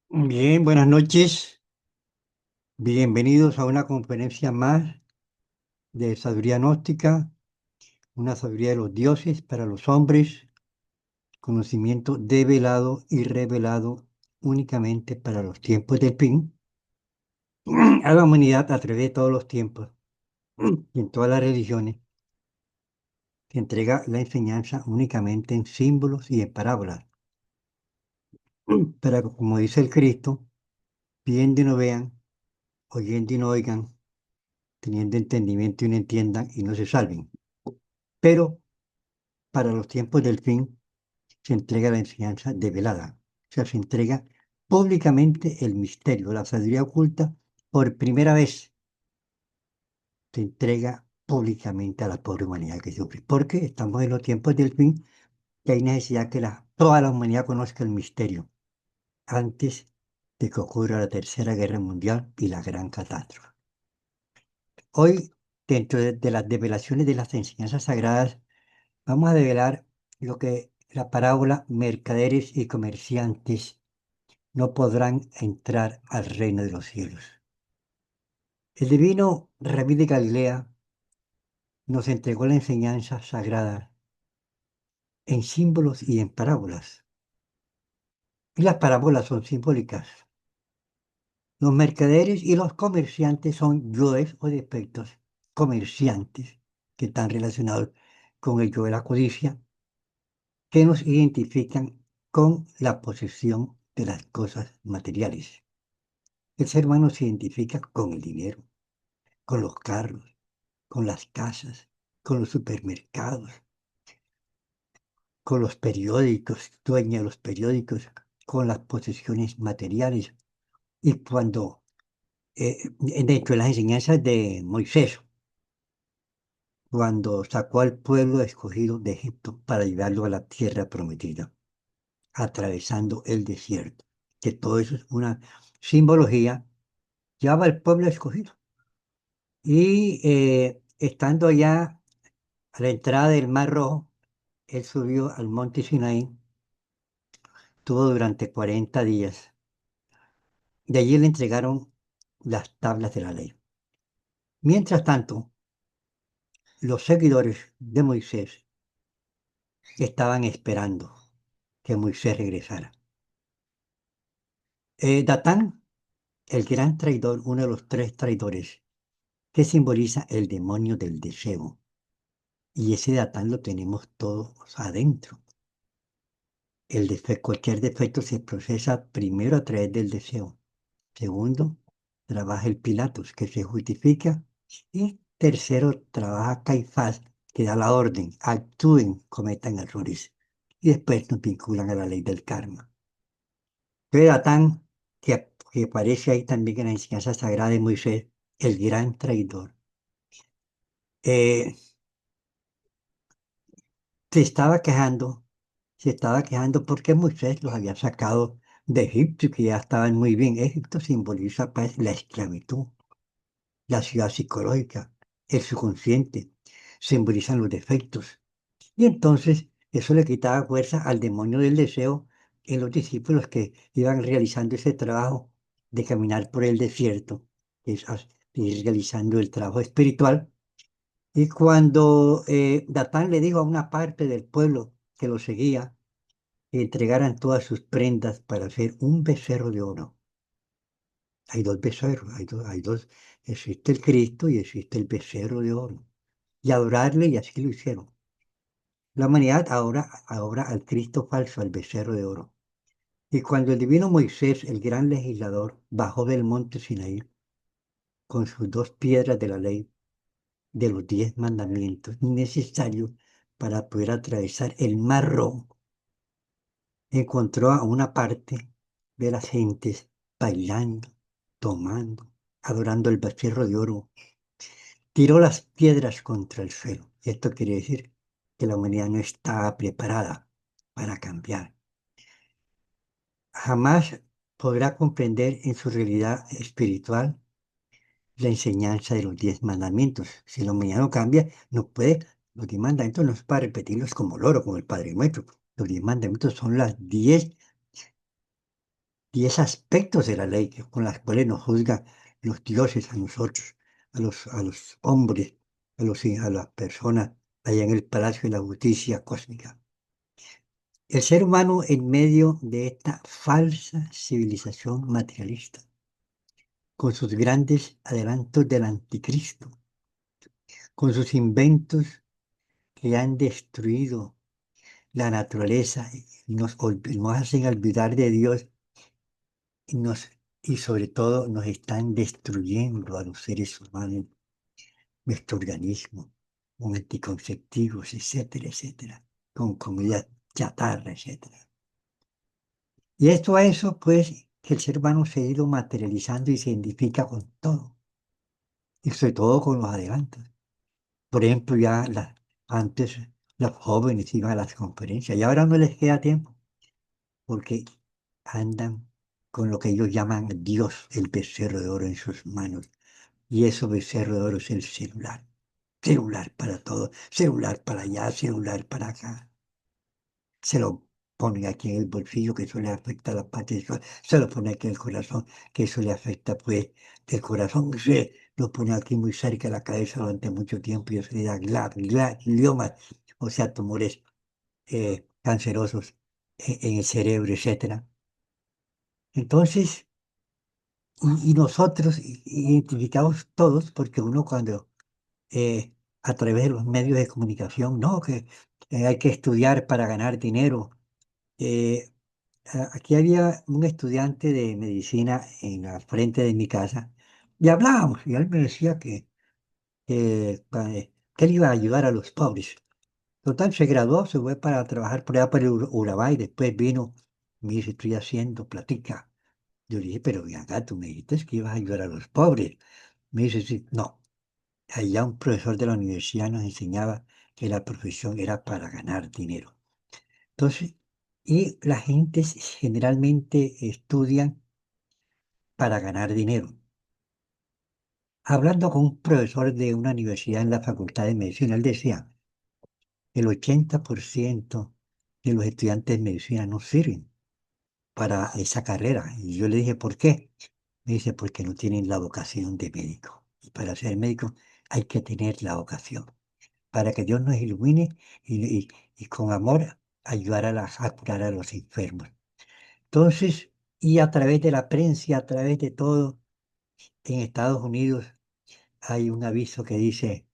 Bien, buenas noches. Bienvenidos a una conferencia más de sabiduría gnóstica, una sabiduría de los dioses para los hombres, conocimiento develado y revelado únicamente para los tiempos del fin, a la humanidad a través de todos los tiempos y en todas las religiones, que entrega la enseñanza únicamente en símbolos y en parábolas, para que, como dice el Cristo, viendo y no vean, oyendo y no oigan, teniendo entendimiento y no entiendan y no se salven. Pero para los tiempos del fin se entrega la enseñanza develada, o sea, se entrega públicamente el misterio, la sabiduría oculta, por primera vez se entrega públicamente a la pobre humanidad que sufre, porque estamos en los tiempos del fin que hay necesidad que toda la humanidad conozca el misterio antes de que ocurra la Tercera Guerra Mundial y la gran catástrofe. Hoy, dentro de las develaciones de las enseñanzas sagradas, vamos a develar lo que la parábola mercaderes y comerciantes no podrán entrar al reino de los cielos. El divino Rabí de Galilea nos entregó la enseñanza sagrada en símbolos y en parábolas. Y las parábolas son simbólicas. Los mercaderes y los comerciantes son yoes o defectos comerciantes que están relacionados con el yo de la codicia, que nos identifican con la posesión de las cosas materiales. El ser humano se identifica con el dinero, con los carros, con las casas, con los supermercados, con los periódicos, dueña de los periódicos, con las posesiones materiales. Y cuando, dentro de las enseñanzas de Moisés, cuando sacó al pueblo escogido de Egipto para llevarlo a la tierra prometida, atravesando el desierto, que todo eso es una simbología, llevaba al pueblo escogido. Y estando allá a la entrada del Mar Rojo, él subió al monte Sinaí, estuvo durante 40 días. De allí le entregaron las tablas de la ley. Mientras tanto, los seguidores de Moisés estaban esperando que Moisés regresara. Datán, el gran traidor, uno de los tres traidores, que simboliza el demonio del deseo. Y ese Datán lo tenemos todos adentro. Cualquier defecto se procesa primero a través del deseo. Segundo, trabaja el Pilatos, que se justifica. Y tercero, trabaja Caifás, que da la orden, actúen, cometan errores. Y después nos vinculan a la ley del karma. Pero Datán, que aparece ahí también en la enseñanza sagrada de Moisés, el gran traidor, eh, se estaba quejando, se estaba quejando porque Moisés los había sacado de Egipto y que ya estaban muy bien. Egipto simboliza pues la esclavitud, la ciudad psicológica, el subconsciente, simbolizan los defectos. Y entonces eso le quitaba fuerza al demonio del deseo en los discípulos que iban realizando ese trabajo de caminar por el desierto, que es ir realizando el trabajo espiritual. Y cuando Datán le dijo a una parte del pueblo que lo seguía que entregaran todas sus prendas para hacer un becerro de oro. Hay dos becerros, hay dos. Existe el Cristo y existe el becerro de oro. Y adorarle, y así lo hicieron. La humanidad ahora al Cristo falso, al becerro de oro. Y cuando el divino Moisés, el gran legislador, bajó del monte Sinaí con sus dos piedras de la ley, de los 10 mandamientos necesarios para poder atravesar el mar Rojo, encontró a una parte de las gentes bailando, tomando, adorando el becerro de oro. Tiró las piedras contra el suelo. Y esto quiere decir que la humanidad no estaba preparada para cambiar. Jamás podrá comprender en su realidad espiritual la enseñanza de los 10 mandamientos. Si la humanidad no cambia, no puede, los 10 mandamientos no es para repetirlos como loro, como el Padre Nuestro. Los 10 mandamientos son las diez aspectos de la ley con las cuales nos juzgan los dioses a nosotros, a los hombres, a las personas allá en el Palacio de la Justicia Cósmica. El ser humano en medio de esta falsa civilización materialista, con sus grandes adelantos del anticristo, con sus inventos que han destruido la naturaleza, nos hacen olvidar de Dios y, y sobre todo nos están destruyendo a los seres humanos, nuestro organismo, con anticonceptivos, etcétera, etcétera, con comida chatarra, etcétera. Y esto a eso, pues, que el ser humano se ha ido materializando y se identifica con todo, y sobre todo con los adelantos. Por ejemplo, antes los jóvenes iban a las conferencias y ahora no les queda tiempo porque andan con lo que ellos llaman Dios, el becerro de oro en sus manos. Y eso becerro de oro es el celular. Celular para todo, celular para allá, celular para acá. Se lo ponen aquí en el bolsillo, que eso le afecta a la parte visual. Se lo pone aquí en el corazón, que eso le afecta pues del corazón. Se lo pone aquí muy cerca de la cabeza durante mucho tiempo y eso le da gliomas, o sea, tumores cancerosos en el cerebro, etcétera. Entonces, y nosotros identificados todos, porque uno cuando a través de los medios de comunicación, no, que hay que estudiar para ganar dinero. Eh, Aquí había un estudiante de medicina en la frente de mi casa y hablábamos, y él me decía que él iba a ayudar a los pobres. Total, se graduó, se fue para trabajar por allá por el Urabá y después vino, me dice, estoy haciendo platica. Yo le dije, pero ven acá, tú me dijiste que ibas a ayudar a los pobres. Me dice, sí, no. Allá un profesor de la universidad nos enseñaba que la profesión era para ganar dinero. Entonces, y la gente generalmente estudian para ganar dinero. Hablando con un profesor de una universidad en la Facultad de Medicina, él decía, el 80% de los estudiantes de medicina no sirven para esa carrera. Y yo le dije, ¿por qué? Me dice, porque no tienen la vocación de médico. Y para ser médico hay que tener la vocación, para que Dios nos ilumine y con amor ayudar a curar a los enfermos. Entonces, y a través de la prensa, a través de todo, en Estados Unidos hay un aviso que dice,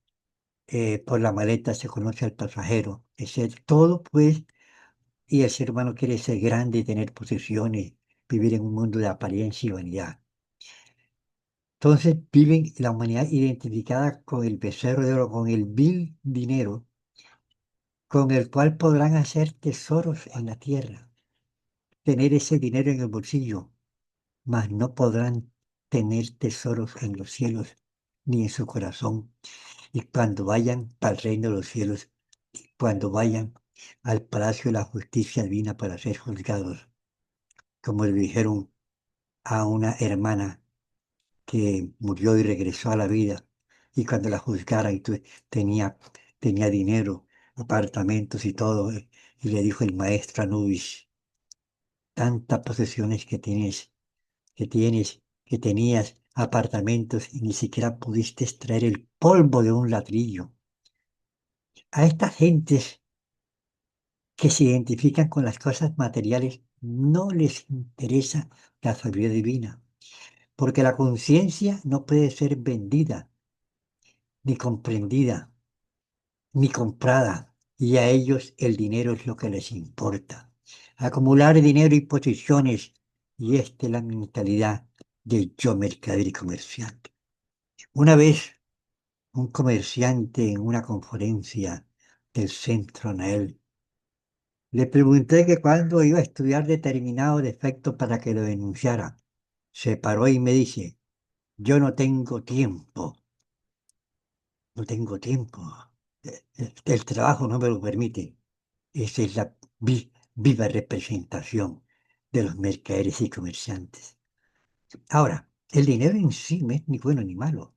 por la maleta se conoce al pasajero. Es decir, todo pues, y el ser humano quiere ser grande, tener posesiones, vivir en un mundo de apariencia y vanidad. Entonces viven la humanidad identificada con el becerro de oro, con el vil dinero, con el cual podrán hacer tesoros en la tierra, tener ese dinero en el bolsillo, mas no podrán tener tesoros en los cielos ni en su corazón. Y cuando vayan al reino de los cielos, y cuando vayan al palacio de la justicia divina para ser juzgados, como le dijeron a una hermana que murió y regresó a la vida, y cuando la juzgaran, tenía, tenía dinero, apartamentos y todo, y le dijo el maestro Anubis, tantas posesiones que tenías apartamentos y ni siquiera pudiste extraer el polvo de un ladrillo. A estas gentes que se identifican con las cosas materiales no les interesa la sabiduría divina, porque la conciencia no puede ser vendida, ni comprendida, ni comprada, y a ellos el dinero es lo que les importa. Acumular dinero y posiciones, y esta es la mentalidad del yo mercader y comerciante. Una vez, un comerciante en una conferencia del Centro Nael le pregunté que cuándo iba a estudiar determinado defecto para que lo denunciara. Se paró y me dice, yo no tengo tiempo, no tengo tiempo. El trabajo no me lo permite. Esa es la viva representación de los mercaderes y comerciantes. Ahora, el dinero en sí no es ni bueno ni malo.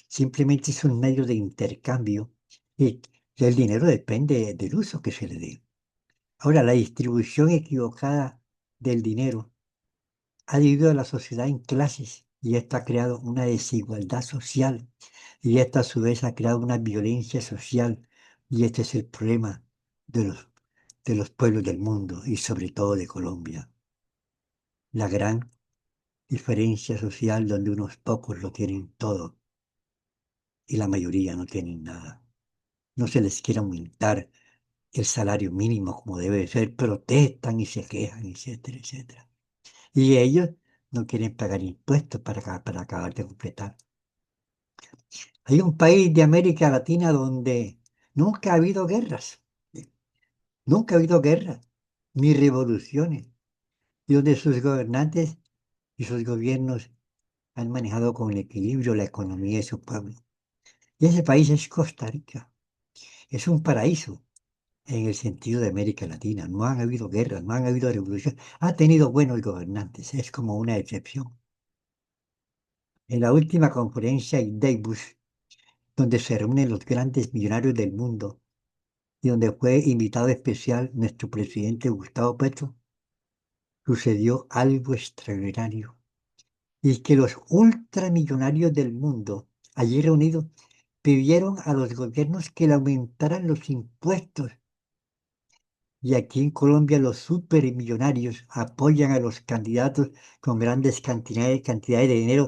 Simplemente es un medio de intercambio y el dinero depende del uso que se le dé. Ahora, la distribución equivocada del dinero ha dividido a la sociedad en clases y esto ha creado una desigualdad social y esto a su vez ha creado una violencia social y este es el problema de los pueblos del mundo y sobre todo de Colombia. La gran diferencia social donde unos pocos lo tienen todo y la mayoría no tienen nada. No se les quiere aumentar el salario mínimo como debe de ser, protestan y se quejan, etcétera, etcétera. Y ellos no quieren pagar impuestos para acabar de completar. Hay un país de América Latina donde nunca ha habido guerras, nunca ha habido guerras, ni revoluciones, y donde sus gobernantes y sus gobiernos han manejado con equilibrio la economía de su pueblo. Y ese país es Costa Rica. Es un paraíso en el sentido de América Latina. No han habido guerras, no han habido revoluciones. Ha tenido buenos gobernantes, es como una excepción. En la última conferencia en Davos, donde se reúnen los grandes millonarios del mundo y donde fue invitado especial nuestro presidente Gustavo Petro, sucedió algo extraordinario. Y que los ultramillonarios del mundo, allí reunidos, pidieron a los gobiernos que le aumentaran los impuestos. Y aquí en Colombia los supermillonarios apoyan a los candidatos con grandes cantidades de dinero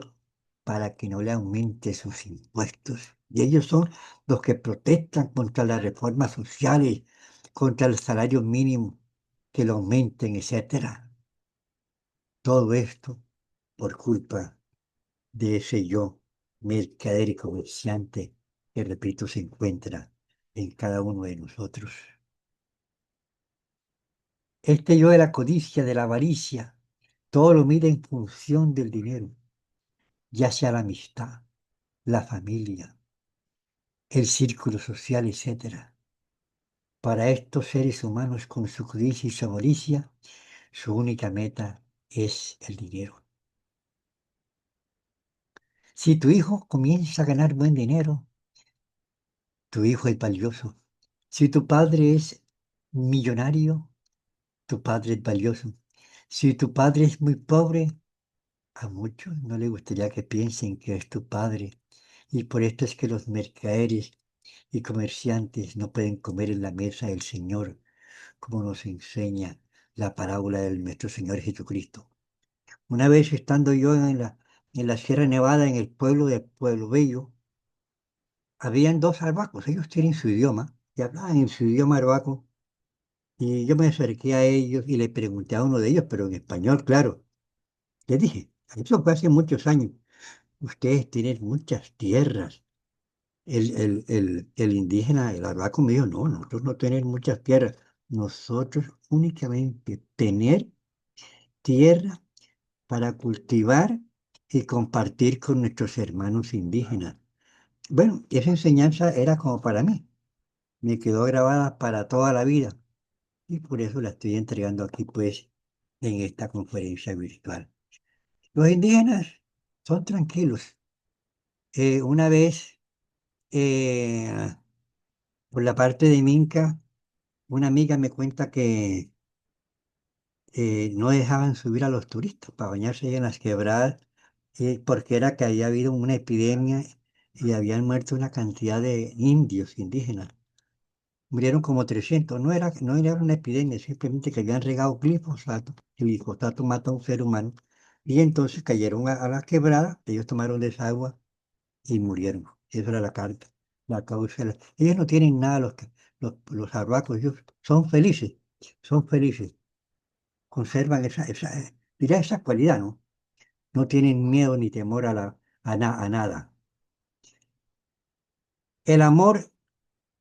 para que no le aumente sus impuestos. Y ellos son los que protestan contra las reformas sociales, contra el salario mínimo, que lo aumenten, etcétera. Todo esto por culpa de ese yo, mercader y comerciante, que repito, se encuentra en cada uno de nosotros. Este yo de la codicia, de la avaricia, todo lo mide en función del dinero, ya sea la amistad, la familia, el círculo social, etcétera. Para estos seres humanos con su codicia y su avaricia, su única meta es el dinero. Si tu hijo comienza a ganar buen dinero, tu hijo es valioso. Si tu padre es millonario, tu padre es valioso. Si tu padre es muy pobre, a muchos no les gustaría que piensen que es tu padre. Y por esto es que los mercaderes y comerciantes no pueden comer en la mesa del Señor, como nos enseña la parábola del nuestro Señor Jesucristo. Una vez estando yo en la Sierra Nevada, en el pueblo de Pueblo Bello, habían dos arhuacos, ellos tienen su idioma, y hablaban en su idioma arhuaco, y yo me acerqué a ellos y le pregunté a uno de ellos, pero en español, claro. Le dije, eso fue hace muchos años, ustedes tienen muchas tierras. El indígena, el arhuaco me dijo, no, nosotros no tenemos muchas tierras, nosotros únicamente tener tierra para cultivar y compartir con nuestros hermanos indígenas. Bueno, esa enseñanza era como para mí, me quedó grabada para toda la vida y por eso la estoy entregando aquí pues en esta conferencia virtual. Los indígenas son tranquilos. Una vez, eh, por la parte de Minca, una amiga me cuenta que no dejaban subir a los turistas para bañarse ahí en las quebradas, porque era que había habido una epidemia y habían muerto una cantidad de indios indígenas. Murieron como 300. No era una epidemia, simplemente que habían regado glifosato. El glifosato mata a un ser humano. Y entonces cayeron a la quebrada, ellos tomaron de esa agua y murieron. Esa era la carta, la causa. Ellos no tienen nada, los arhuacos, ellos son felices, conservan dirá esa cualidad, ¿no? No tienen miedo ni temor a nada. El amor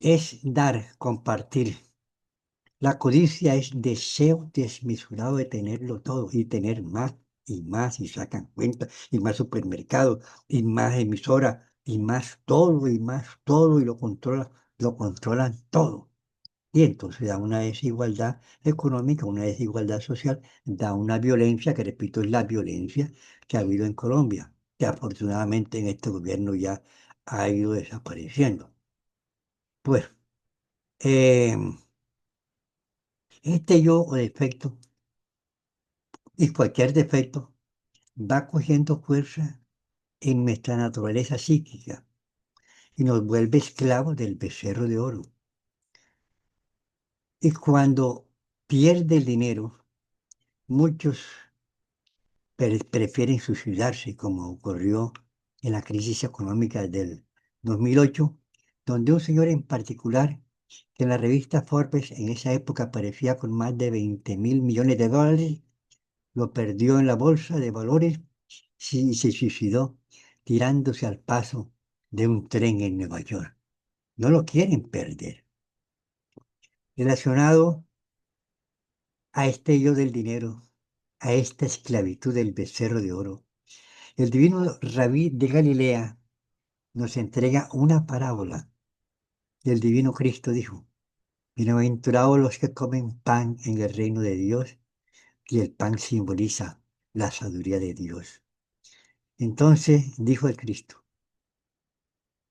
es dar, compartir. La codicia es deseo desmesurado de tenerlo todo y tener más y sacan cuenta y más supermercados y más emisoras y más todo y lo controlan todo. Y entonces da una desigualdad económica, una desigualdad social, da una violencia, que repito, es la violencia que ha habido en Colombia. que afortunadamente en este gobierno ya ha ido desapareciendo. Pues, eh, este yo o defecto y cualquier defecto va cogiendo fuerza en nuestra naturaleza psíquica y nos vuelve esclavos del becerro de oro. Y cuando pierde el dinero, muchos prefieren suicidarse, como ocurrió en la crisis económica del 2008, donde un señor en particular, que en la revista Forbes en esa época aparecía con más de 20.000 millones de dólares, lo perdió en la bolsa de valores y se suicidó tirándose al paso de un tren en Nueva York. No lo quieren perder. Relacionado a este yo del dinero, a esta esclavitud del becerro de oro, el divino Rabí de Galilea nos entrega una parábola. Y el divino Cristo dijo: bienaventurados los que comen pan en el reino de Dios, y el pan simboliza la sabiduría de Dios. Entonces dijo el Cristo: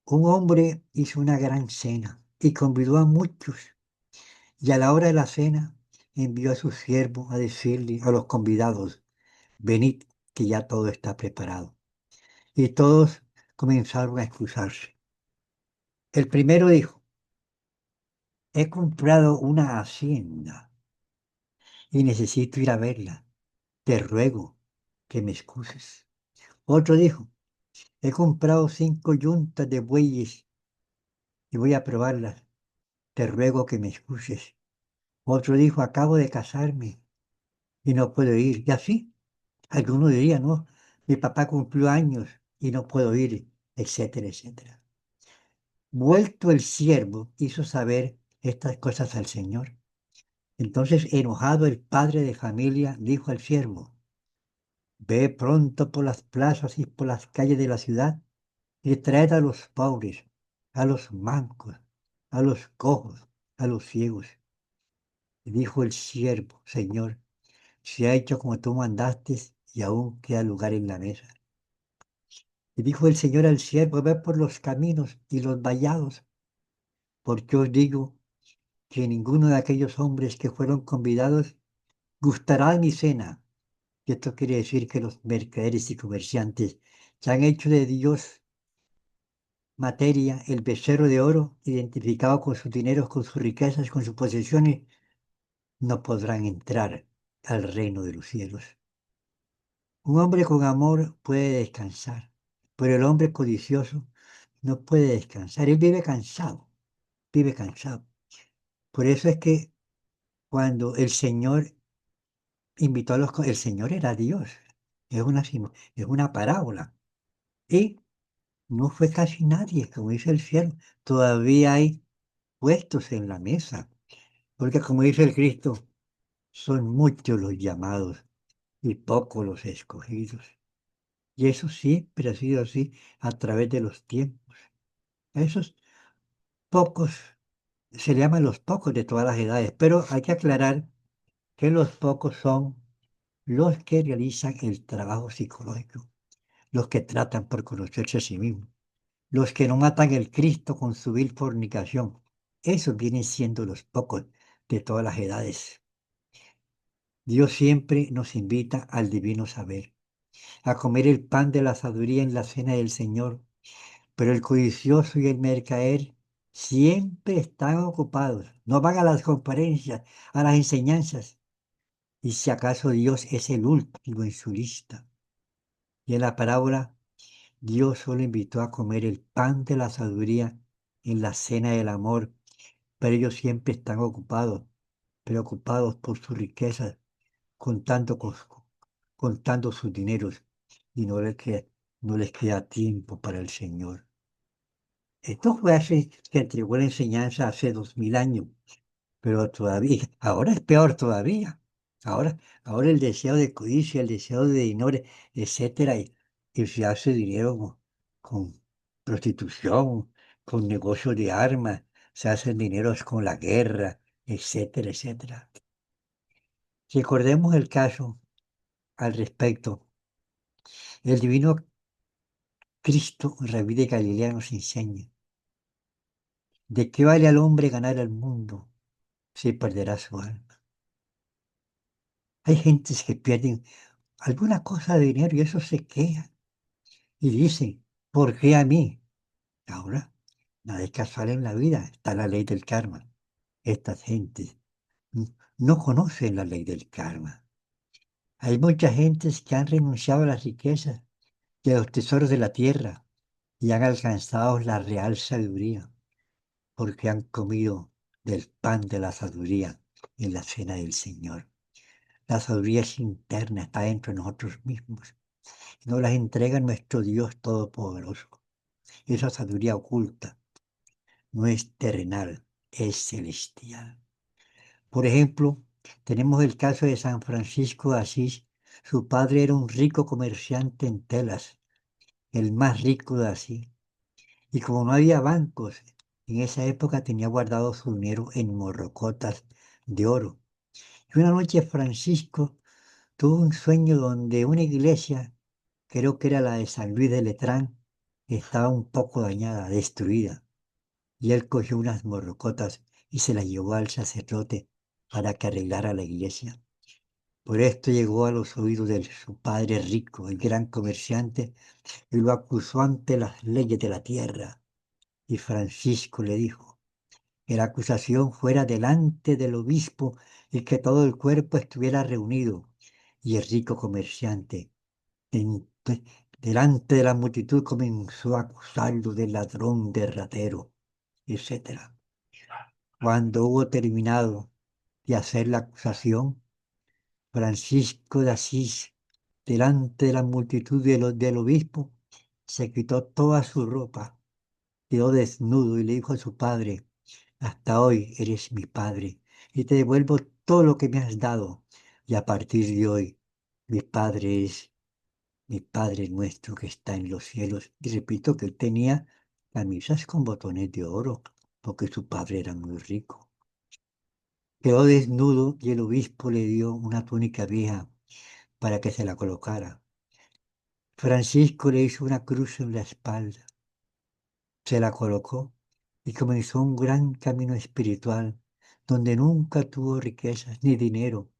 un hombre hizo una gran cena y convidó a muchos, y a la hora de la cena envió a su siervo a decirle a los convidados: venid, que ya todo está preparado. Y todos comenzaron a excusarse. El primero dijo: he comprado una hacienda y necesito ir a verla. Te ruego que me excuses. Otro dijo: he comprado 5 yuntas de bueyes y voy a probarlas. Te ruego que me excuses. Otro dijo: acabo de casarme y no puedo ir. Y así, algunos dirían: no, mi papá cumplió años y no puedo ir, etcétera, etcétera. Vuelto el siervo, hizo saber estas cosas al Señor. Entonces, enojado el padre de familia, dijo al siervo: ve pronto por las plazas y por las calles de la ciudad y traed a los pobres, a los mancos, a los cojos, a los ciegos. Y dijo el siervo: Señor, se ha hecho como tú mandaste y aún queda lugar en la mesa. Y dijo el Señor al siervo: ve por los caminos y los vallados, porque os digo que ninguno de aquellos hombres que fueron convidados gustará de mi cena. Y esto quiere decir que los mercaderes y comerciantes que han hecho de Dios materia el becerro de oro, identificado con sus dineros, con sus riquezas, con sus posesiones, no podrán entrar al reino de los cielos. Un hombre con amor puede descansar, pero el hombre codicioso no puede descansar. Él vive cansado, vive cansado. Por eso es que cuando el Señor invitó a el Señor era Dios. Es una parábola. Y no fue casi nadie, como dice el cielo. Todavía hay puestos en la mesa. Porque como dice el Cristo, son muchos los llamados y pocos los escogidos. Y eso siempre ha sido así a través de los tiempos. A esos pocos se le llaman los pocos de todas las edades, pero hay que aclarar que los pocos son los que realizan el trabajo psicológico, los que tratan por conocerse a sí mismos, los que no matan el Cristo con su vil fornicación. Esos vienen siendo los pocos de todas las edades. Dios siempre nos invita al divino saber, a comer el pan de la sabiduría en la cena del Señor, pero el codicioso y el mercader siempre están ocupados, no van a las conferencias, a las enseñanzas, y si acaso Dios es el último en su lista. Y en la parábola, Dios solo invitó a comer el pan de la sabiduría en la cena del amor, pero ellos siempre están ocupados, preocupados por sus riquezas, contando, contando sus dineros y no les queda tiempo para el Señor. Esto fue hace, se entregó la enseñanza hace 2000 años, pero todavía, ahora es peor todavía. Ahora, ahora el deseo de codicia, el deseo de dinero, etcétera, y se hace dinero con prostitución, con negocio de armas, se hacen dineros con la guerra, etcétera, etcétera. Recordemos el caso al respecto. El divino Cristo, Rabí de Galilea, nos enseña, ¿de qué vale al hombre ganar el mundo si perderá su alma? Hay gentes que pierden alguna cosa de dinero y eso se quejan y dicen, ¿por qué a mí? Ahora, nada es casual en la vida, está la ley del karma. Estas gentes no conocen la ley del karma. Hay muchas gentes que han renunciado a las riquezas y a los tesoros de la tierra y han alcanzado la real sabiduría porque han comido del pan de la sabiduría en la cena del Señor. La sabiduría es interna, está dentro de nosotros mismos. Y nos las entrega nuestro Dios Todopoderoso. Esa sabiduría oculta no es terrenal, es celestial. Por ejemplo, tenemos el caso de San Francisco de Asís. Su padre era un rico comerciante en telas, el más rico de Asís. Y como no había bancos, en esa época tenía guardado su dinero en morrocotas de oro. Y una noche Francisco tuvo un sueño donde una iglesia, creo que era la de San Luis de Letrán, estaba un poco dañada, destruida. Y él cogió unas morrocotas y se las llevó al sacerdote para que arreglara la iglesia. Por esto llegó a los oídos de su padre rico, el gran comerciante, y lo acusó ante las leyes de la tierra. Y Francisco le dijo que la acusación fuera delante del obispo y que todo el cuerpo estuviera reunido. Y el rico comerciante, en- delante de la multitud, comenzó a acusarlo de ladrón, de ratero, etcétera. Cuando hubo terminado de hacer la acusación, Francisco de Asís, delante de la multitud del obispo, se quitó toda su ropa, quedó desnudo y le dijo a su padre, hasta hoy eres mi padre y te devuelvo todo lo que me has dado. Y a partir de hoy, mi padre es mi Padre nuestro que está en los cielos. Y repito que él tenía camisas con botones de oro, porque su padre era muy rico. Quedó desnudo y el obispo le dio una túnica vieja para que se la colocara. Francisco le hizo una cruz en la espalda, se la colocó y comenzó un gran camino espiritual donde nunca tuvo riquezas, ni dinero,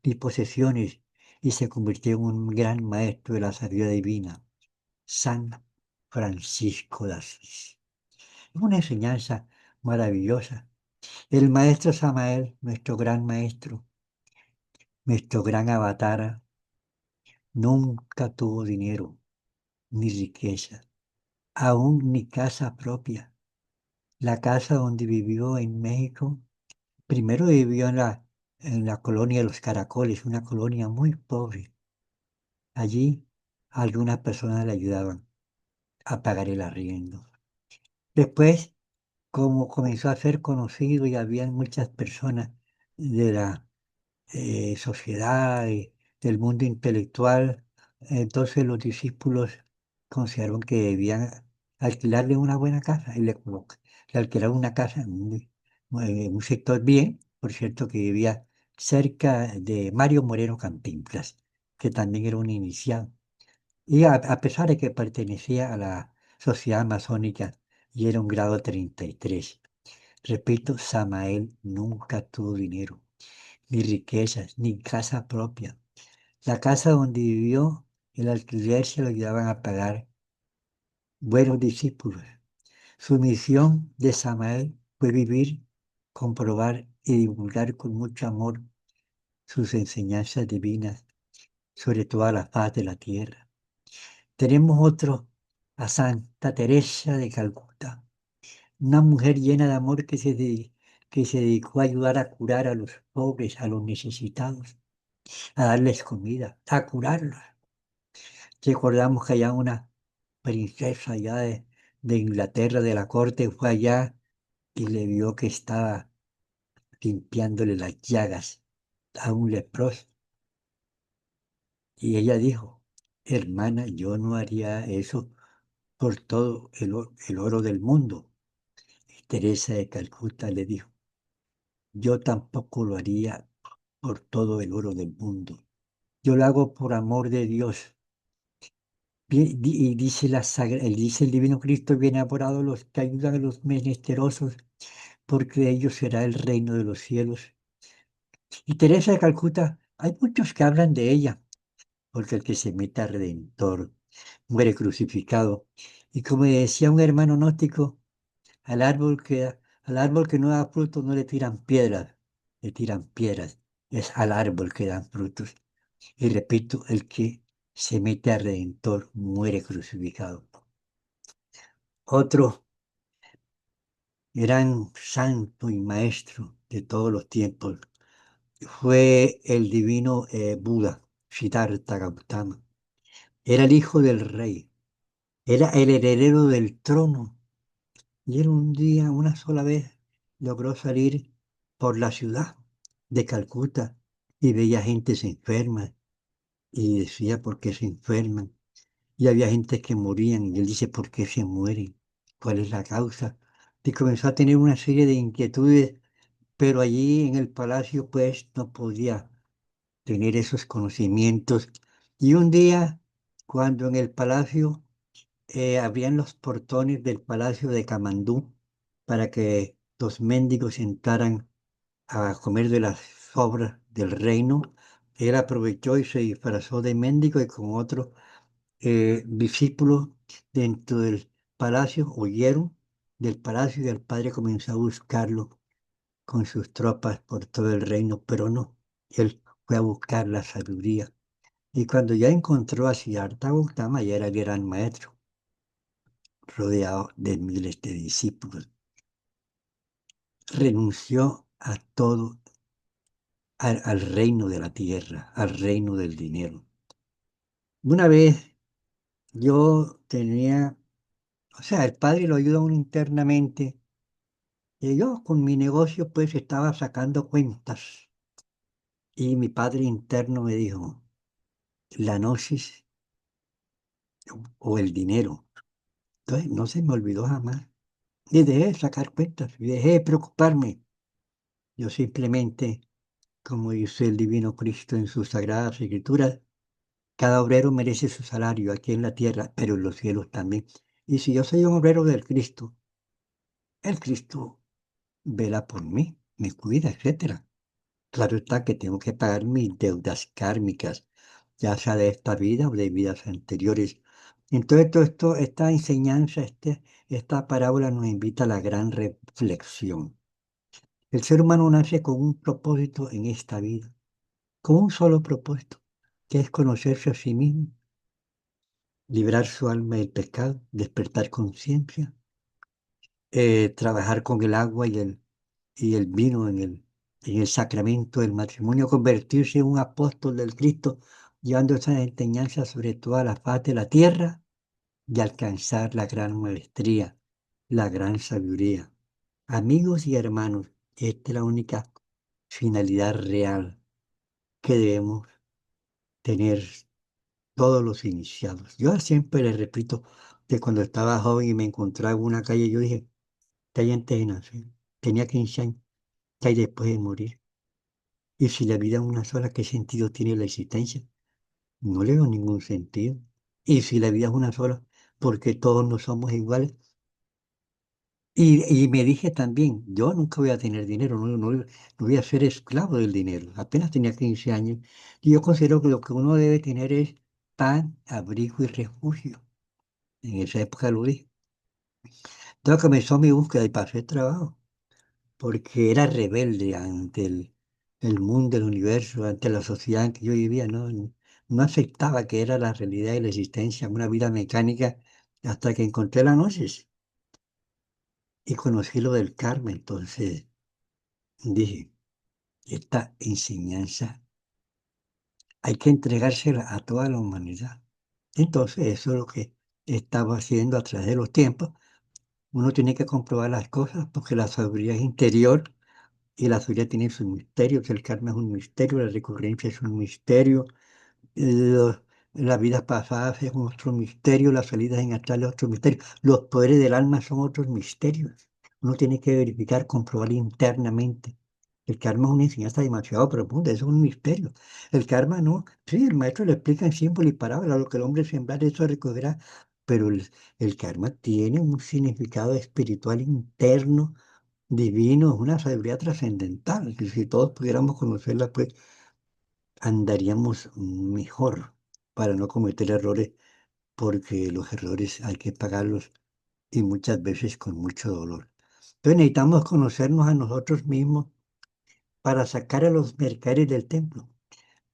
ni posesiones, y se convirtió en un gran maestro de la sabiduría divina, San Francisco de Asís. Es una enseñanza maravillosa. El maestro Samael, nuestro gran maestro, nuestro gran avatar, nunca tuvo dinero ni riqueza, aún ni casa propia. La casa donde vivió en México, primero vivió en la colonia de los Caracoles, una colonia muy pobre. Allí algunas personas le ayudaban a pagar el arriendo. Después, como comenzó a ser conocido y había muchas personas de la sociedad y del mundo intelectual, entonces los discípulos consideraron que debían alquilarle una buena casa y le alquilaron una casa en un sector bien, por cierto, que vivía cerca de Mario Moreno Cantinflas, que también era un iniciado. Y a pesar de que pertenecía a la sociedad masónica y era un grado 33. Repito, Samael nunca tuvo dinero, ni riquezas, ni casa propia. La casa donde vivió, el alquiler se lo ayudaban a pagar buenos discípulos. Su misión de Samael fue vivir, comprobar y divulgar con mucho amor sus enseñanzas divinas sobre toda la faz de la tierra. Tenemos otro a Santa Teresa de Calcuta, una mujer llena de amor que se dedicó a ayudar a curar a los pobres, a los necesitados, a darles comida, a curarlos. Recordamos que allá una princesa allá de Inglaterra, de la corte, fue allá y le vio que estaba limpiándole las llagas a un leproso. Y ella dijo, hermana, yo no haría eso por todo el oro del mundo. Y Teresa de Calcuta le dijo, yo tampoco lo haría por todo el oro del mundo. Yo lo hago por amor de Dios, Y dice, dice el Divino Cristo, bienaventurados los que ayudan a los menesterosos, porque de ellos será el reino de los cielos. Y Teresa de Calcuta, hay muchos que hablan de ella, porque el que se meta redentor muere crucificado. Y como decía un hermano gnóstico, al árbol que no da fruto no le tiran piedras, le tiran piedras. Es al árbol que dan frutos. Y repito, el que se mete a redentor muere crucificado. Otro gran santo y maestro de todos los tiempos fue el divino Buda, Siddhartha Gautama. Era el hijo del rey, era el heredero del trono. Y él un día, una sola vez, logró salir por la ciudad de Calcuta y veía gente se enferma y decía por qué se enferman. Y había gente que morían y él dice por qué se mueren, cuál es la causa. Y comenzó a tener una serie de inquietudes, pero allí en el palacio pues no podía tener esos conocimientos. Y un día, cuando en el palacio abrían los portones del palacio de Camandú para que los mendigos entraran a comer de las sobras del reino, él aprovechó y se disfrazó de mendigo y con otro discípulo dentro del palacio huyeron del palacio y el padre comenzó a buscarlo con sus tropas por todo el reino, pero no, él fue a buscar la sabiduría. Y cuando ya encontró a Siddhartha Gautama, ya era el gran maestro, rodeado de miles de discípulos. Renunció a todo, al reino de la tierra, al reino del dinero. Una vez yo tenía, o sea, el padre lo ayuda a uno internamente, y yo con mi negocio pues estaba sacando cuentas. Y mi padre interno me dijo, la gnosis o el dinero. Entonces no se me olvidó jamás. Y dejé de sacar cuentas, y dejé de preocuparme. Yo simplemente, como dice el Divino Cristo en sus sagradas escrituras, cada obrero merece su salario aquí en la tierra, pero en los cielos también. Y si yo soy un obrero del Cristo, el Cristo vela por mí, me cuida, etcétera. Claro está que tengo que pagar mis deudas kármicas, ya sea de esta vida o de vidas anteriores. Entonces, todo esto, esta enseñanza, esta parábola nos invita a la gran reflexión. El ser humano nace con un propósito en esta vida, con un solo propósito, que es conocerse a sí mismo, librar su alma del pecado, despertar conciencia, trabajar con el agua y el vino en el sacramento del matrimonio, convertirse en un apóstol del Cristo, llevando esas enseñanzas sobre toda la faz de la tierra y alcanzar la gran maestría, la gran sabiduría. Amigos y hermanos, esta es la única finalidad real que debemos tener todos los iniciados. Yo siempre les repito que cuando estaba joven y me encontraba en una calle, yo dije, ¿qué hay antes de nacer? Tenía 15 años, ¿qué hay después de morir? Y si la vida es una sola, ¿qué sentido tiene la existencia? No le veo ningún sentido. Y si la vida es una sola, porque todos no somos iguales. Y me dije también, yo nunca voy a tener dinero, no voy a ser esclavo del dinero. Apenas tenía 15 años. Y yo considero que lo que uno debe tener es pan, abrigo y refugio. En esa época lo dije. Entonces comenzó mi búsqueda y pasé el trabajo, porque era rebelde ante el mundo, el universo, ante la sociedad en que yo vivía, ¿no? No aceptaba que era la realidad y la existencia, una vida mecánica, hasta que encontré la gnosis y conocí lo del karma. Entonces dije, esta enseñanza hay que entregársela a toda la humanidad. Entonces eso es lo que estaba haciendo a través de los tiempos. Uno tiene que comprobar las cosas porque la sabiduría es interior y la sabiduría tiene sus misterios. El karma es un misterio, la recurrencia es un misterio, los- las vidas pasadas es otro misterio, las salidas en astral es otro misterio, los poderes del alma son otros misterios. Uno tiene que verificar, comprobar internamente. El karma es una enseñanza demasiado profunda, eso es un misterio. El karma no, sí, el maestro lo explica en símbolo y parábola, lo que el hombre sembrar, eso recogerá, pero el karma tiene un significado espiritual interno, divino, es una sabiduría trascendental, que si todos pudiéramos conocerla, pues andaríamos mejor para no cometer errores, porque los errores hay que pagarlos y muchas veces con mucho dolor. Entonces necesitamos conocernos a nosotros mismos para sacar a los mercaderes del templo.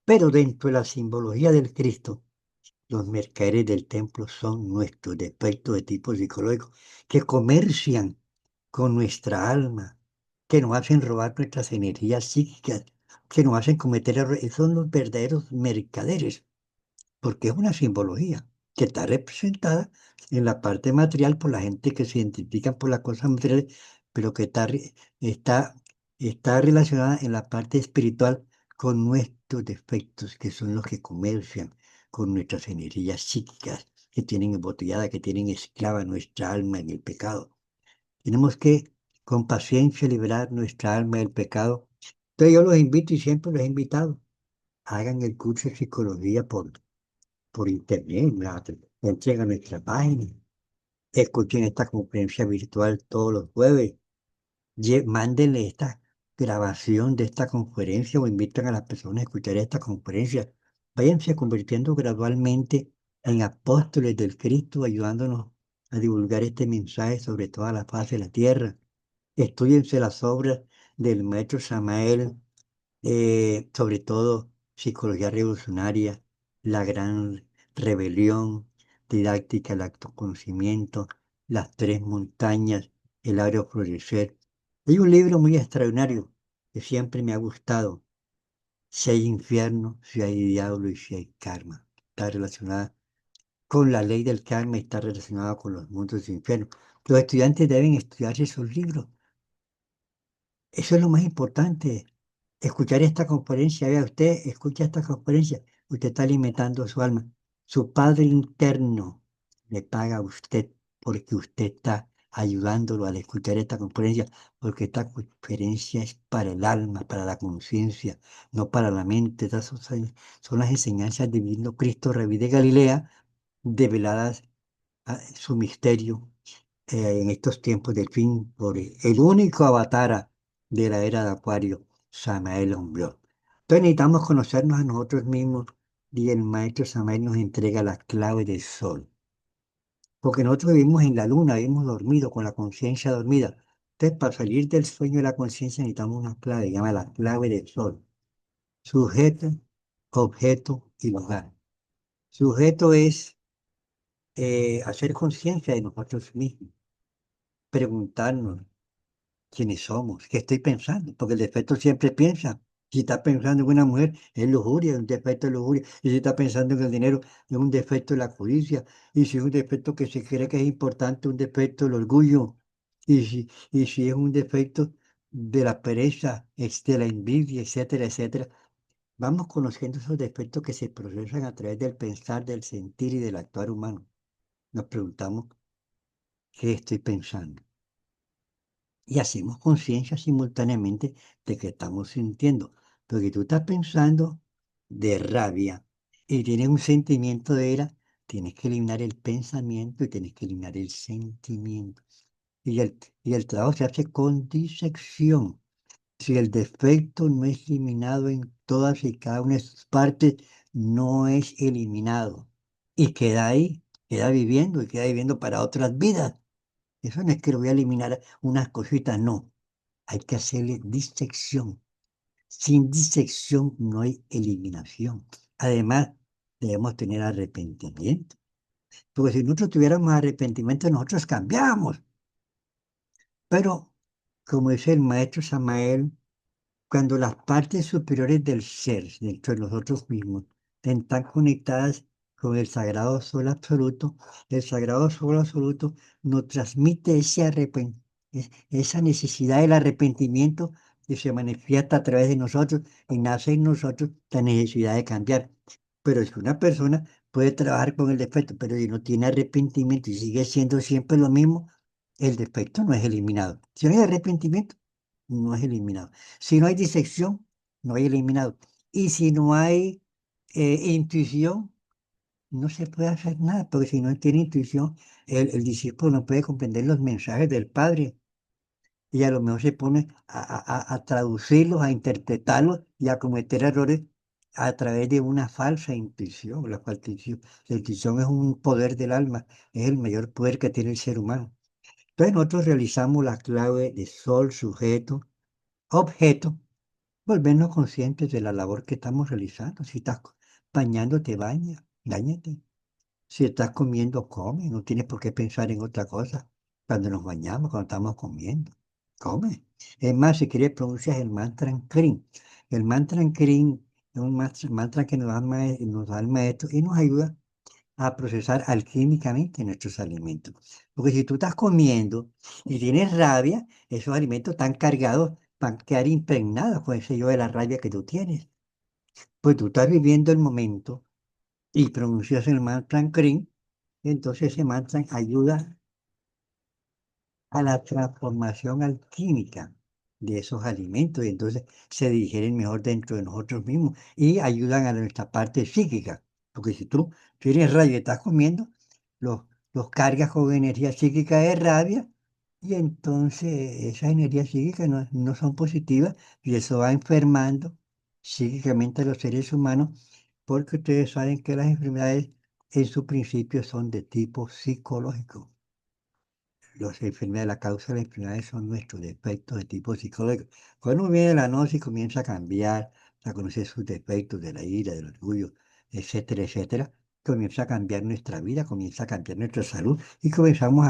Pero dentro de la simbología del Cristo, los mercaderes del templo son nuestros defectos de tipo psicológico que comercian con nuestra alma, que nos hacen robar nuestras energías psíquicas, que nos hacen cometer errores. Son los verdaderos mercaderes porque es una simbología que está representada en la parte material por la gente que se identifica por las cosas materiales, pero que está, está relacionada en la parte espiritual con nuestros defectos, que son los que comercian con nuestras energías psíquicas, que tienen embotellada, que tienen esclava nuestra alma en el pecado. Tenemos que, con paciencia, liberar nuestra alma del pecado. Entonces yo los invito y siempre los he invitado. Hagan el curso de psicología por internet, la entrega a nuestra página. Escuchen esta conferencia virtual todos los jueves. Mándenle esta grabación de esta conferencia o invitan a las personas a escuchar esta conferencia. Váyanse convirtiendo gradualmente en apóstoles del Cristo, ayudándonos a divulgar este mensaje sobre toda la faz de la tierra. Estudiense las obras del maestro Samael, sobre todo psicología revolucionaria, la gran rebelión, didáctica, el autoconocimiento, las tres montañas, el área florecer. Hay un libro muy extraordinario que siempre me ha gustado, Si hay infierno, si hay diablo y si hay karma. Está relacionada con la ley del karma y está relacionada con los mundos de infierno. Los estudiantes deben estudiar esos libros. Eso es lo más importante. Escuchar esta conferencia, vea usted, escucha esta conferencia, usted está alimentando su alma. Su Padre interno le paga a usted porque usted está ayudándolo al escuchar esta conferencia, porque esta conferencia es para el alma, para la conciencia, no para la mente. Estas son las enseñanzas de divino Cristo Rey de Galilea, develadas a su misterio en estos tiempos del fin por el único avatar de la era de Acuario, Samael Umbro. Entonces necesitamos conocernos a nosotros mismos y el maestro Samael nos entrega las claves del sol. Porque nosotros vivimos en la luna, vivimos dormidos, con la conciencia dormida. Entonces, para salir del sueño de la conciencia necesitamos una clave, llama la clave del sol. Sujeto, objeto y lugar. Sujeto es hacer conciencia de nosotros mismos, preguntarnos quiénes somos, qué estoy pensando, porque el defecto siempre piensa. Si está pensando en una mujer, es lujuria, es un defecto de lujuria. Y si está pensando en el dinero, es un defecto de la codicia. Y si es un defecto que se cree que es importante, un defecto del orgullo. Y si es un defecto de la pereza, de la envidia, etcétera, etcétera. Vamos conociendo esos defectos que se procesan a través del pensar, del sentir y del actuar humano. Nos preguntamos, ¿qué estoy pensando? Y hacemos conciencia simultáneamente de que estamos sintiendo. Porque tú estás pensando de rabia y tienes un sentimiento de ira, tienes que eliminar el pensamiento y tienes que eliminar el sentimiento. Y el trabajo se hace con disección. Si el defecto no es eliminado en todas y cada una de sus partes, no es eliminado. Y queda ahí, queda viviendo y queda viviendo para otras vidas. Eso no es que lo voy a eliminar unas cositas, no. Hay que hacerle disección. Sin disección no hay eliminación. Además, debemos tener arrepentimiento. Porque si nosotros tuviéramos arrepentimiento, nosotros cambiamos. Pero, como dice el maestro Samael, cuando las partes superiores del ser, dentro de nosotros mismos, están conectadas con el sagrado sol absoluto, el sagrado sol absoluto nos transmite esa necesidad del arrepentimiento que se manifiesta a través de nosotros y nace en nosotros la necesidad de cambiar. Pero si una persona puede trabajar con el defecto, pero si no tiene arrepentimiento y sigue siendo siempre lo mismo, el defecto no es eliminado. Si no hay arrepentimiento, no es eliminado. Si no hay disección, no hay eliminado. Y si no hay intuición, no se puede hacer nada, porque si no tiene intuición, el discípulo no puede comprender los mensajes del Padre y a lo mejor se pone a traducirlos, a interpretarlos y a cometer errores a través de una falsa intuición. La intuición es un poder del alma, es el mayor poder que tiene el ser humano. Entonces nosotros realizamos la clave de sol, sujeto, objeto, volvernos conscientes de la labor que estamos realizando. Si estás bañándote, bañate. Si estás comiendo, come. No tienes por qué pensar en otra cosa. Cuando nos bañamos, cuando estamos comiendo, come. Es más, si quieres, pronuncias el mantra Krim. El mantra Krim es un mantra que nos da el maestro y nos ayuda a procesar alquímicamente nuestros alimentos. Porque si tú estás comiendo y tienes rabia, esos alimentos están cargados, van a quedar impregnados con ese yo de la rabia que tú tienes. Pues tú estás viviendo el momento y pronuncias el mantra Krim, entonces ese mantra ayuda a la transformación alquímica de esos alimentos y entonces se digieren mejor dentro de nosotros mismos y ayudan a nuestra parte psíquica. Porque si tú tienes rabia y estás comiendo, los, los cargas con energía psíquica de rabia y entonces esas energías psíquicas no son positivas y eso va enfermando psíquicamente a los seres humanos porque ustedes saben que las enfermedades en su principio son de tipo psicológico. Las enfermedades, la causa de las enfermedades son nuestros defectos de tipo psicológico. Cuando uno viene la gnosis comienza a cambiar, a conocer sus defectos de la ira, del orgullo, etcétera, etcétera, comienza a cambiar nuestra vida, comienza a cambiar nuestra salud y comenzamos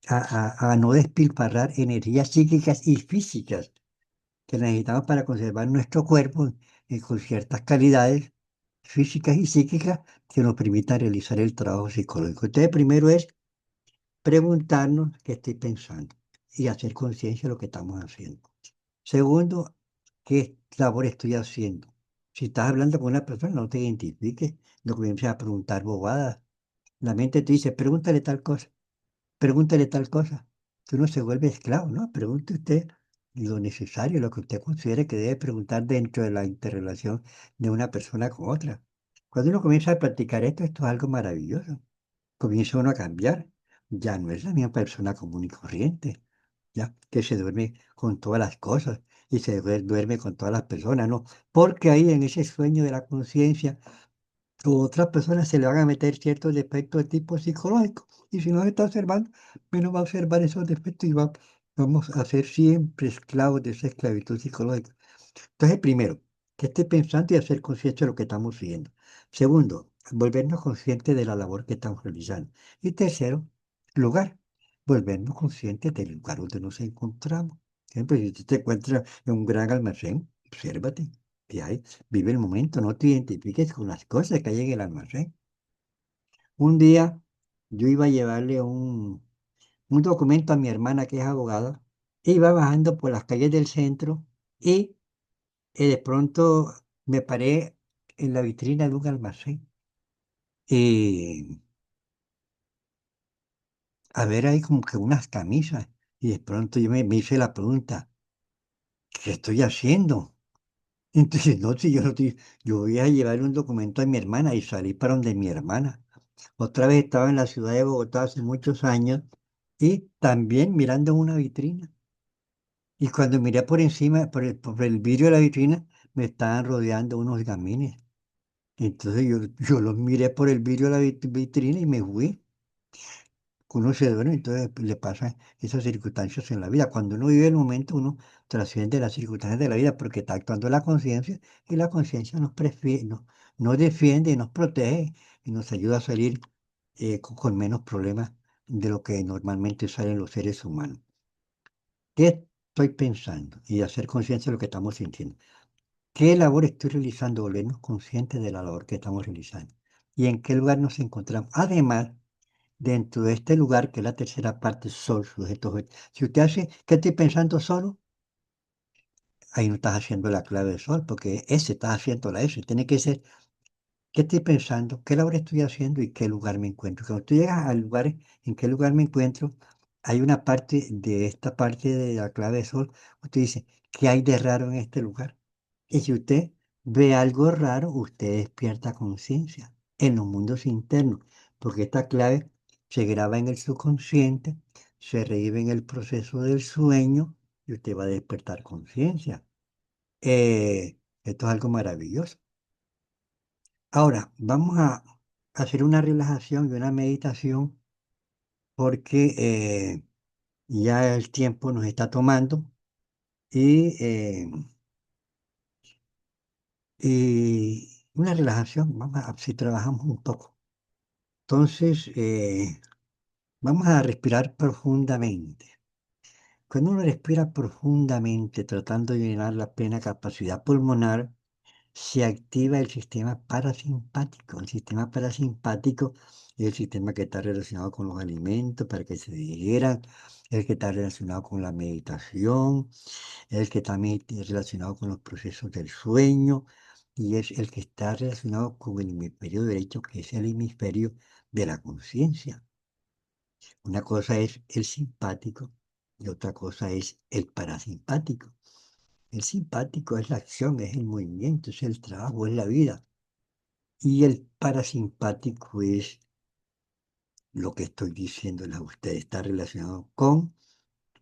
a no despilfarrar energías psíquicas y físicas que necesitamos para conservar nuestro cuerpo con ciertas calidades físicas y psíquicas que nos permitan realizar el trabajo psicológico. Entonces, primero es preguntarnos qué estoy pensando y hacer conciencia de lo que estamos haciendo. Segundo, qué labor estoy haciendo. Si estás hablando con una persona, no te identifiques, no comiences a preguntar bobadas. La mente te dice, pregúntale tal cosa. Tú no se vuelve esclavo, ¿no? Pregunte usted lo necesario, lo que usted considere que debe preguntar dentro de la interrelación de una persona con otra. Cuando uno comienza a practicar esto es algo maravilloso. Comienza uno a cambiar. Ya no es la misma persona común y corriente, ya que se duerme con todas las cosas y se duerme con todas las personas, ¿no? Porque ahí en ese sueño de la conciencia, otras personas se le van a meter ciertos defectos de tipo psicológico. Y si no se está observando, menos va a observar esos defectos y vamos a ser siempre esclavos de esa esclavitud psicológica. Entonces, primero, que esté pensando y hacer conciencia de lo que estamos haciendo. Segundo, volvernos conscientes de la labor que estamos realizando. Y tercero, lugar, volvernos conscientes del lugar donde nos encontramos. Por ejemplo, si tú te encuentras en un gran almacén, obsérvate que hay, vive el momento, no te identifiques con las cosas que hay en el almacén. Un día yo iba a llevarle un documento a mi hermana que es abogada, e iba bajando por las calles del centro y de pronto me paré en la vitrina de un almacén y a ver ahí como que unas camisas y de pronto me hice la pregunta, ¿qué estoy haciendo? Entonces, no, si yo no estoy, yo voy a llevar un documento a mi hermana y salí para donde mi hermana. Otra vez estaba en la ciudad de Bogotá hace muchos años y también mirando una vitrina. Y cuando miré por encima, por el vidrio de la vitrina, me estaban rodeando unos gamines. Entonces yo los miré por el vidrio de la vitrina y me fui. Uno se duerme, entonces le pasan esas circunstancias en la vida. Cuando uno vive el momento, uno trasciende las circunstancias de la vida porque está actuando la conciencia y la conciencia nos defiende, nos protege y nos ayuda a salir con menos problemas de lo que normalmente salen los seres humanos. ¿Qué estoy pensando? Y hacer conciencia de lo que estamos sintiendo. ¿Qué labor estoy realizando? Volvernos conscientes de la labor que estamos realizando. ¿Y en qué lugar nos encontramos? Además, dentro de este lugar, que es la tercera parte, sol, sujeto, objeto. Si usted hace, ¿qué estoy pensando solo? Ahí no estás haciendo la clave de sol, porque ese estás haciendo la S. Tiene que ser, ¿qué estoy pensando? ¿Qué labor estoy haciendo y qué lugar me encuentro? Cuando tú llegas al lugar, ¿en qué lugar me encuentro? hay una parte de esta parte de la clave de sol, usted dice, ¿qué hay de raro en este lugar? Y si usted ve algo raro, usted despierta conciencia en los mundos internos, porque esta clave se graba en el subconsciente, se revive en el proceso del sueño y usted va a despertar conciencia. Esto es algo maravilloso. Ahora, vamos a hacer una relajación y una meditación porque ya el tiempo nos está tomando y una relajación, vamos a ver si trabajamos un poco. Entonces, vamos a respirar profundamente. Cuando uno respira profundamente, tratando de llenar la plena capacidad pulmonar, se activa el sistema parasimpático. El sistema parasimpático es el sistema que está relacionado con los alimentos para que se digieran, el que está relacionado con la meditación, el que también está relacionado con los procesos del sueño y es el que está relacionado con el hemisferio derecho, que es el hemisferio de la conciencia. Una cosa es el simpático y otra cosa es el parasimpático. El simpático es la acción, es el movimiento, es el trabajo, es la vida. Y el parasimpático es lo que estoy diciéndole a usted, está relacionado con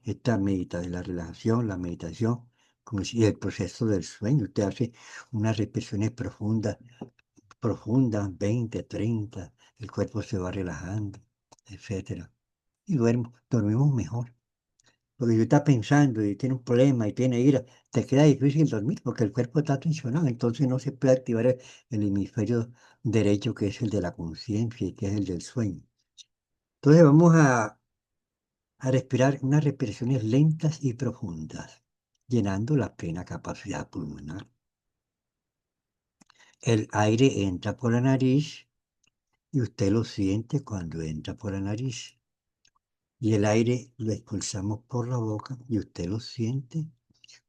esta de la relajación, la meditación, como si el proceso del sueño. Usted hace unas respiraciones profundas, profundas, 20, 30, el cuerpo se va relajando, etcétera. Y dormimos mejor. Porque si está pensando y tiene un problema y tiene ira, te queda difícil dormir porque el cuerpo está tensionado, entonces no se puede activar el hemisferio derecho que es el de la conciencia y que es el del sueño. Entonces vamos a respirar unas respiraciones lentas y profundas, llenando la plena capacidad pulmonar. El aire entra por la nariz y usted lo siente cuando entra por la nariz. Y el aire lo expulsamos por la boca y usted lo siente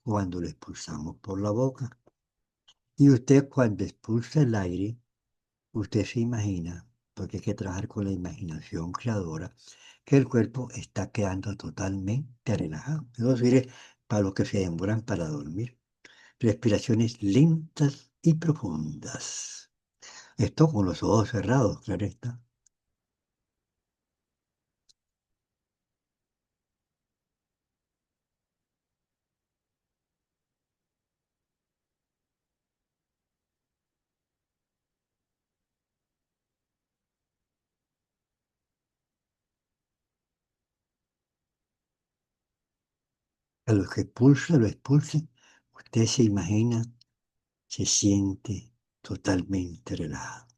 cuando lo expulsamos por la boca. Y usted cuando expulsa el aire, usted se imagina, porque hay que trabajar con la imaginación creadora, que el cuerpo está quedando totalmente relajado. Eso sirve para los que se demoran para dormir. Respiraciones lentas y profundas. Esto con los ojos cerrados, claro está. A los que expulsa, lo expulsa, usted se imagina, se siente totalmente relajado.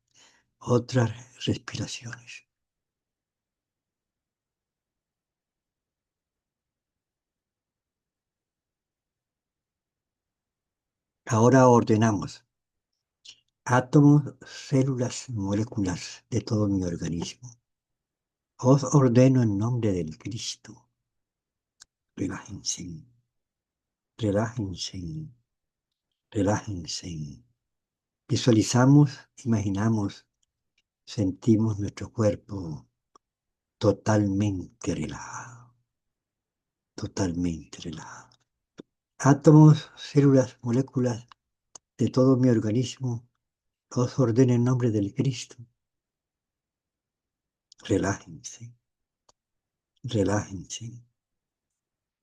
Otras respiraciones. Ahora ordenamos átomos, células, moléculas de todo mi organismo. Os ordeno en nombre del Cristo. Relájense, relájense, relájense. Visualizamos, imaginamos, sentimos nuestro cuerpo totalmente relajado, totalmente relajado. Átomos, células, moléculas de todo mi organismo, os ordeno en nombre del Cristo. Relájense, relájense,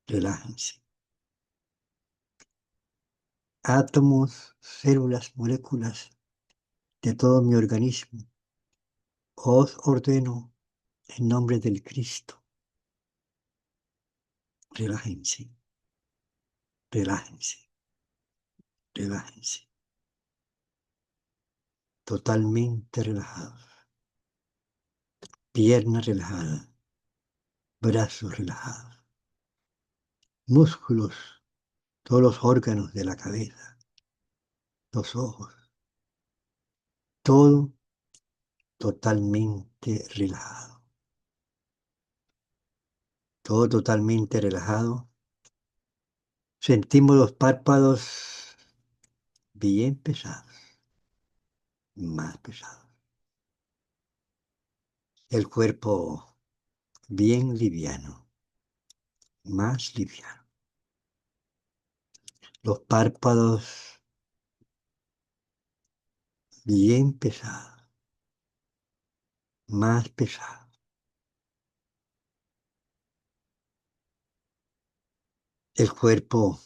relájense. Átomos, células, moléculas de todo mi organismo, os ordeno en nombre del Cristo. Relájense, relájense, relájense. Totalmente relajados. Pierna relajada, brazos relajados, músculos, todos los órganos de la cabeza, los ojos, todo totalmente relajado. Todo totalmente relajado. Sentimos los párpados bien pesados, más pesados. El cuerpo bien liviano. más liviano. Los párpados bien pesados, más pesados. El cuerpo